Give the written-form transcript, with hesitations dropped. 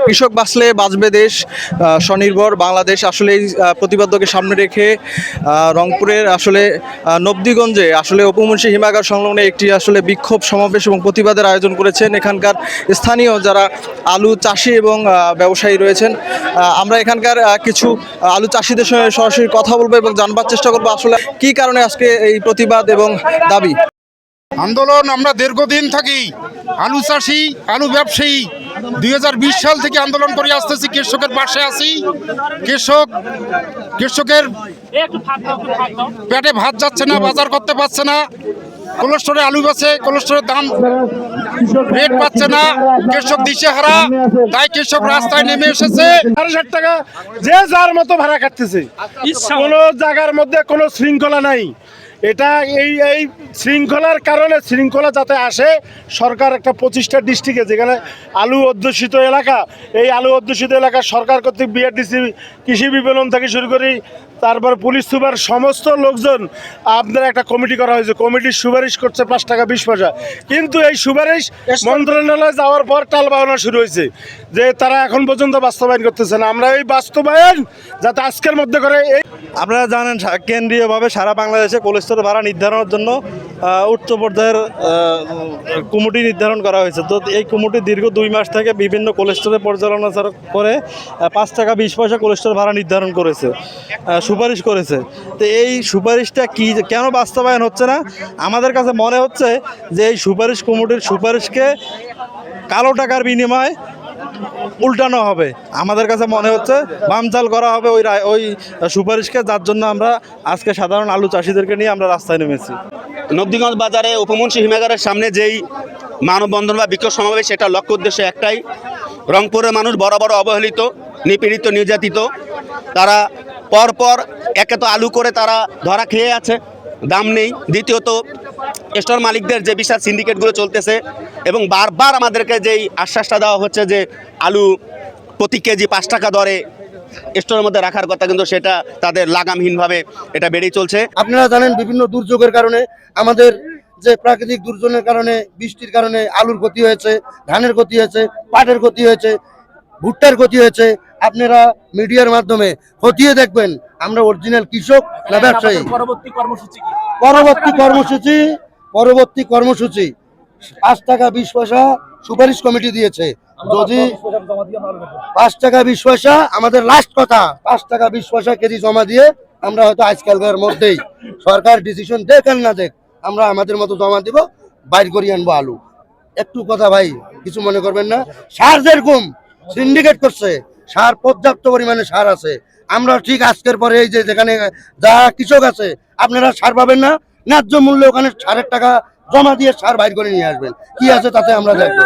কৃষক বাঁচলে বাঁচবে দেশ, স্বনির্ভর বাংলাদেশ। আসলে এই প্রতিপাদ্যকে সামনে রেখে রংপুরের আসলে নবদিগঞ্জে আসলে উপমুন্সি হিমাগার সংলগ্নে একটি আসলে বিক্ষোভ সমাবেশ এবং প্রতিবাদের আয়োজন করেছেন এখানকার স্থানীয় যারা আলু চাষি এবং ব্যবসায়ী রয়েছেন। আমরা এখানকার কিছু আলু চাষিদের সঙ্গে সরাসরি কথা বলবো এবং জানবার চেষ্টা করবো আসলে কী কারণে আজকে এই প্রতিবাদ এবং দাবি। আন্দোলন আমরা দীর্ঘদিন থাকি, আলু চাষি আলু ব্যবসায়ী 2020 সাল থেকে আন্দোলন করে আসতেছি। কৃষকের পাশে আছি। কৃষকের পেটে ভাত যাচ্ছে না, বাজার করতে পারছে না, কোলেস্টোরে আলু বেচে কোলেস্টোরের দাম রেট পাচ্ছে না, কৃষক দিশেহারা। তাই কৃষক রাস্তায় নেমে এসেছে। 60 টাকা যে যার মতো ভাড়া কাটতেছে, কোনো জায়গার মধ্যে কোনো শৃঙ্খলা নাই। এটা এই শৃঙ্খলার কারণে, শৃঙ্খলা যাতে আসে, সরকার একটা 25টা ডিস্ট্রিক্টে যেখানে আলু অধ্যুষিত এলাকা, এই আলু অধ্যুষিত এলাকা সরকার কর্তৃক বিআরডিসি কৃষি বিপণন থেকে শুরু করি, তারপর পুলিশ সুপার সমস্ত লোকজন আপনার একটা কমিটি করা হয়েছে। কমিটির সুপারিশ করছে 5 টাকা 20 পয়সা, কিন্তু এই সুপারিশ মন্ত্রণালয়ে যাওয়ার পর টালবাহানা শুরু হয়েছে যে তারা এখন পর্যন্ত বাস্তবায়ন করতেছে না। আমরা এই বাস্তবায়ন যাতে আজকের মধ্যে করে। আপনারা জানেন কেন্দ্রীয়ভাবে সারা বাংলাদেশে কোলেস্টোরের ভাড়া নির্ধারণের জন্য উচ্চ পর্যায়ের কমিটি নির্ধারণ করা হয়েছে। তো এই কমিটি দীর্ঘ 2 মাস থেকে বিভিন্ন কোলেস্টোরে পর্যালোচনা করে 5 টাকা 20 পয়সা কোলেস্টোর ভাড়া নির্ধারণ করেছে, সুপারিশ করেছে। তো এই সুপারিশটা কেন বাস্তবায়ন হচ্ছে না? আমাদের কাছে মনে হচ্ছে যে এই সুপারিশ কমিটির সুপারিশকে কালো টাকার বিনিময়ে উল্টানো হবে। আমাদের কাছে মনে হচ্ছে বামচাল করা হবে ওই সুপারিশকে, যার জন্য আমরা আজকে সাধারণ আলু চাষিদেরকে নিয়ে আমরা রাস্তায় নেমেছি। নবদিগঞ্জ বাজারে উপমুন্সি হিমাগারের সামনে যেই মানববন্ধন বা বিক্ষোভ সমাবেশ, সেটা লক্ষ্য উদ্দেশ্য একটাই। রংপুরের মানুষ বড় বড় অবহেলিত, নিপীড়িত, নির্যাতিত। তারা পরপর একে তো আলু করে তারা ধরা খেয়ে আছে, দাম নেই। দ্বিতীয়ত স্টোর মালিকদের যে বিশাল সিন্ডিকেটগুলো চলতেছে এবং বারবার আমাদেরকে যেই আশ্বাসটা দেওয়া হচ্ছে যে আলু প্রতি কেজি 5 টাকা দরে স্টোরের মধ্যে রাখার কথা, কিন্তু সেটা তাদের লাগামহীনভাবে এটা বেড়েই চলছে। আপনারা জানেন বিভিন্ন দুর্যোগের কারণে, আমাদের যে প্রাকৃতিক দুর্যোগের কারণে, বৃষ্টির কারণে আলুর ক্ষতি হয়েছে, ধানের ক্ষতি হয়েছে, পাটের ক্ষতি হয়েছে, ভুট্টার ক্ষতি হয়েছে। আপনারা মিডিয়ার মাধ্যমে খতিয়ে দেখবেন আমরা অরিজিনাল কৃষক না ব্যবসায়ী। পরবর্তী কর্মসূচি 5 টাকা 20 পয়সা সুপারিশ কমিটি দিয়েছে। যদি 5 টাকা 20 পয়সা আমাদের লাস্ট কথা, 5 টাকা 20 পয়সা কেজি জমা দিয়ে আমরা হয়তো আজকালকার মধ্যেই সরকার ডিসিশন দেখ আর না দেখ, আমরা আমাদের মতো জমা দিব, বাইর করিয়ে আনবো আলু। একটু কথা ভাই, কিছু মনে করবেন না। সার যেরকম সিন্ডিকেট করছে, সার পর্যাপ্ত পরিমাণে সার আছে। আমরা ঠিক আজকের পরে এই যে যেখানে যা কৃষক আছে, আপনারা সার পাবেন না, ন্যায্য মূল্যে ওখানে সারের টাকা জমা দিয়ে সার বাইর করে নিয়ে আসবেন। কি আছে তাতে আমরা দেখবো।